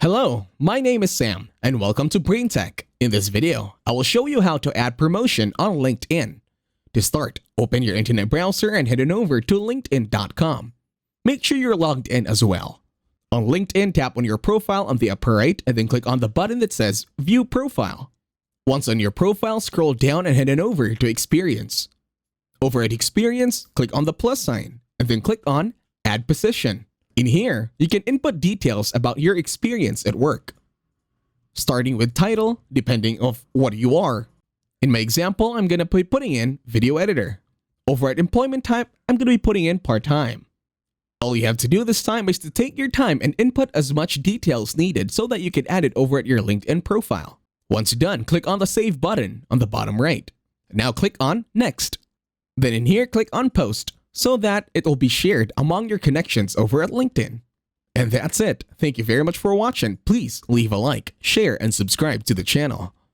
Hello, my name is Sam, and welcome to BrainTech. In this video, I will show you how to add promotion on LinkedIn. To start, open your internet browser and head on over to linkedin.com. Make sure you're logged in as well. On LinkedIn, tap on your profile on the upper right and then click on the button that says View Profile. Once on your profile, scroll down and head on over to Experience. Over at Experience, click on the plus sign and then click on Add Position. In here, you can input details about your experience at work, starting with title, depending on what you are. In my example, I'm going to be putting in video editor. Over at employment type, I'm going to be putting in part-time. All you have to do this time is to take your time and input as much details needed so that you can add it over at your LinkedIn profile. Once done, click on the Save button on the bottom right. Now click on Next. Then in here, click on Post, so that it will be shared among your connections over at LinkedIn. And that's it. Thank you very much for watching. Please leave a like, share, and subscribe to the channel.